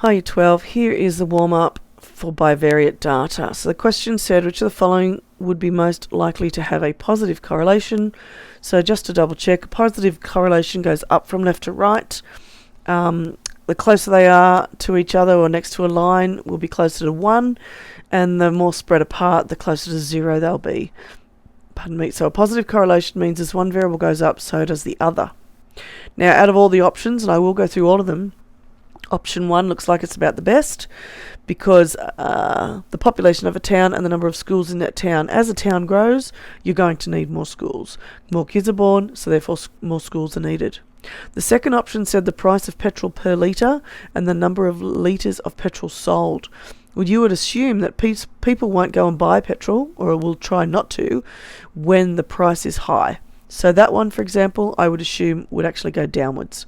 Hi, Year 12. Here is the warm-up for bivariate data. So the question said, which of the following would be most likely to have a positive correlation? So just to double check, a positive correlation goes up from left to right. The closer they are to each other or next to a line will be closer to 1, and the more spread apart, the closer to 0 they'll be. Pardon me. So a positive correlation means as one variable goes up, so does the other. Now, out of all the options, and I will go through all of them, option 1 looks like it's about the best because the population of a town and the number of schools in that town. As a town grows, you're going to need more schools. More kids are born, so therefore more schools are needed. The second option said the price of petrol per litre and the number of litres of petrol sold. Well, you would assume that people won't go and buy petrol, or will try not to, when the price is high. So that one, for example, I would assume would actually go downwards.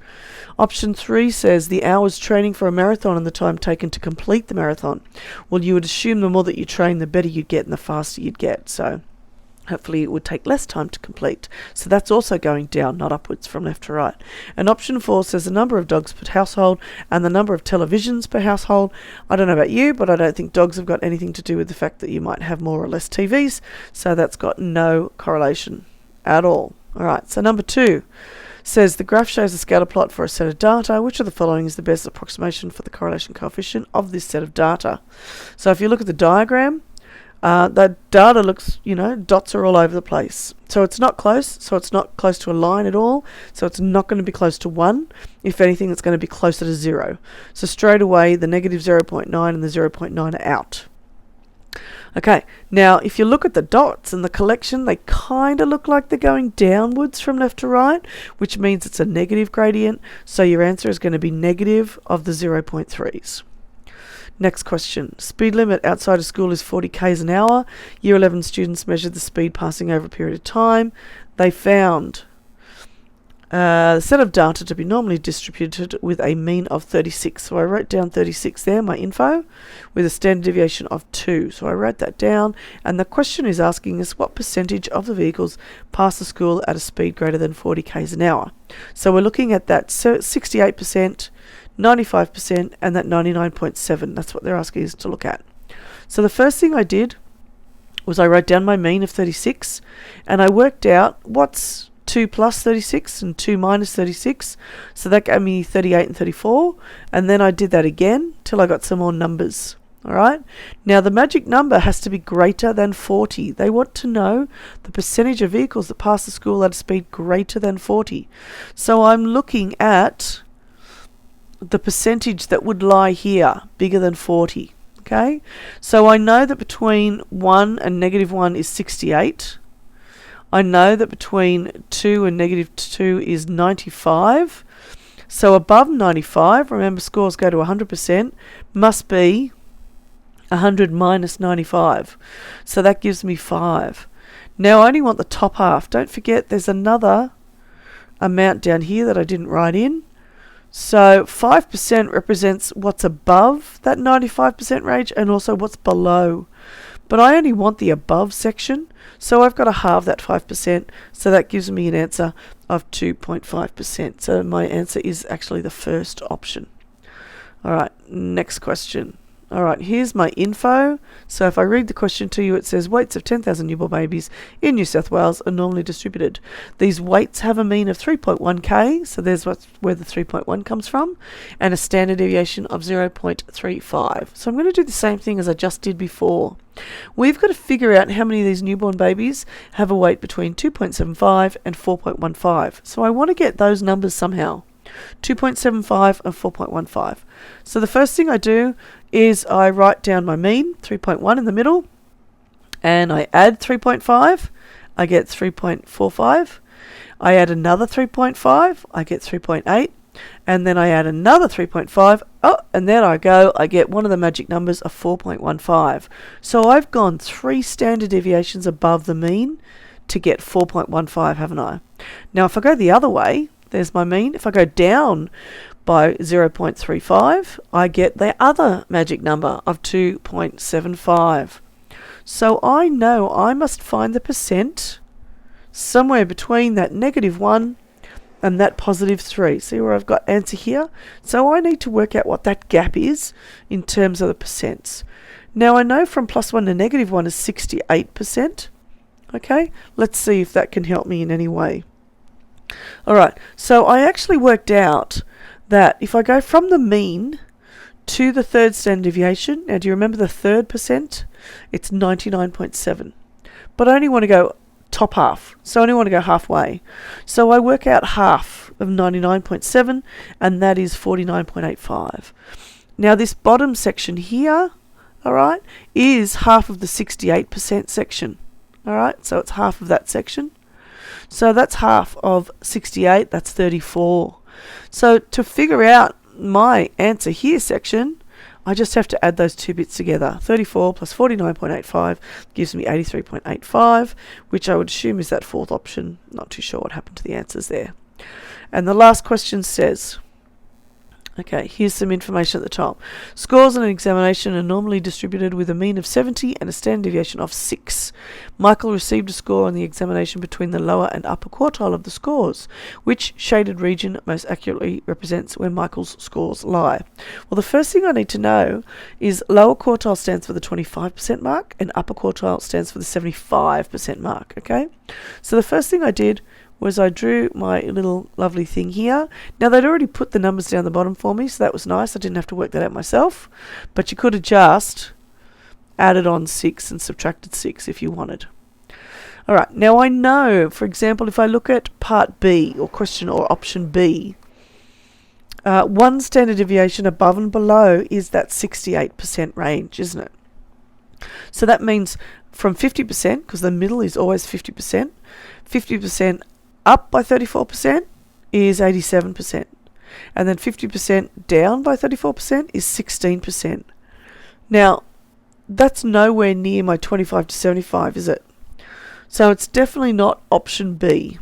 Option 3 says the hours training for a marathon and the time taken to complete the marathon. Well, you would assume the more that you train, the better you'd get and the faster you'd get. So hopefully it would take less time to complete. So that's also going down, not upwards, from left to right. And option 4 says the number of dogs per household and the number of televisions per household. I don't know about you, but I don't think dogs have got anything to do with the fact that you might have more or less TVs. So that's got no correlation at all. Alright, so number 2 says the graph shows a scatter plot for a set of data. Which of the following is the best approximation for the correlation coefficient of this set of data? So if you look at the diagram, that data looks, dots are all over the place. So it's not close, so it's not close to a line at all, so it's not going to be close to 1. If anything, it's going to be closer to 0. So straight away, the negative 0.9 and the 0.9 are out. Okay, now if you look at the dots in the collection, they kind of look like they're going downwards from left to right, which means it's a negative gradient, so your answer is going to be negative of the 0.3s. Next question. Speed limit outside of school is 40 k's an hour. Year 11 students measured the speed passing over a period of time. They found the set of data to be normally distributed with a mean of 36. So I wrote down 36 there, my info, with a standard deviation of 2. So I wrote that down, and the question is asking us what percentage of the vehicles pass the school at a speed greater than 40 k's an hour. So we're looking at that 68%, 95%, and that 99.7. That's what they're asking us to look at. So the first thing I did was I wrote down my mean of 36, and I worked out what's 2 plus 36 and 2 minus 36, so that gave me 38 and 34, and then I did that again till I got some more numbers. Alright, now the magic number has to be greater than 40. They want to know the percentage of vehicles that pass the school at a speed greater than 40. So I'm looking at the percentage that would lie here, bigger than 40. Okay, so I know that between 1 and negative 1 is 68. I know that between 2 and negative 2 is 95. So above 95, remember scores go to 100%, must be 100 minus 95. So that gives me 5. Now I only want the top half. Don't forget there's another amount down here that I didn't write in. So 5% represents what's above that 95% range and also what's below. But I only want the above section, so I've got to halve that 5%, so that gives me an answer of 2.5%. So my answer is actually the first option. Alright, next question. Alright, here's my info. So if I read the question to you, it says weights of 10,000 newborn babies in New South Wales are normally distributed. These weights have a mean of 3.1k, so there's where the 3.1 comes from, and a standard deviation of 0.35. So I'm going to do the same thing as I just did before. We've got to figure out how many of these newborn babies have a weight between 2.75 and 4.15. So I want to get those numbers somehow. 2.75 and 4.15. So the first thing I do is I write down my mean, 3.1 in the middle, and I add 3.5, I get 3.45. I add another 3.5, I get 3.8, and then I add another 3.5, and then I get one of the magic numbers of 4.15. So I've gone 3 standard deviations above the mean to get 4.15, haven't I? Now if I go the other way, there's my mean. If I go down by 0.35, I get the other magic number of 2.75. So I know I must find the percent somewhere between that negative 1 and that positive 3. See where I've got answer here? So I need to work out what that gap is in terms of the percents. Now I know from +1 to -1 is 68%. Okay, let's see if that can help me in any way. Alright, so I actually worked out that if I go from the mean to the third standard deviation, now do you remember the third percent? It's 99.7. But I only want to go top half, so I only want to go halfway. So I work out half of 99.7, and that is 49.85. Now this bottom section here, alright, is half of the 68% section. Alright, so it's half of that section. So that's half of 68, that's 34. So to figure out my answer here section, I just have to add those two bits together. 34 plus 49.85 gives me 83.85, which I would assume is that fourth option. Not too sure what happened to the answers there. And the last question says, okay, here's some information at the top. Scores in an examination are normally distributed with a mean of 70 and a standard deviation of 6. Michael received a score on the examination between the lower and upper quartile of the scores. Which shaded region most accurately represents where Michael's scores lie? Well, the first thing I need to know is lower quartile stands for the 25% mark and upper quartile stands for the 75% mark, okay? So the first thing I did was I drew my little lovely thing here. Now they'd already put the numbers down the bottom for me, so that was nice. I didn't have to work that out myself. But you could have just added on 6 and subtracted 6 if you wanted. Alright, now I know, for example, if I look at part B, or question or option B, one standard deviation above and below is that 68% range, isn't it? So that means from 50%, because the middle is always 50%, 50% up by 34% is 87%. And then 50% down by 34% is 16%. Now, that's nowhere near my 25 to 75, is it? So it's definitely not option B.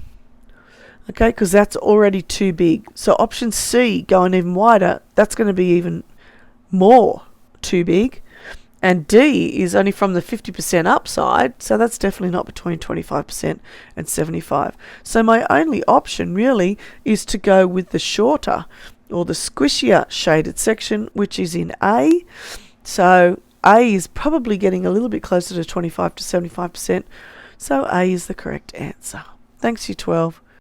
Okay, because that's already too big. So option C, going even wider, that's going to be even more too big. And D is only from the 50% upside, so that's definitely not between 25% and 75. So my only option really is to go with the shorter or the squishier shaded section, which is in A. So A is probably getting a little bit closer to 25 to 75%. So A is the correct answer. Thanks, you 12.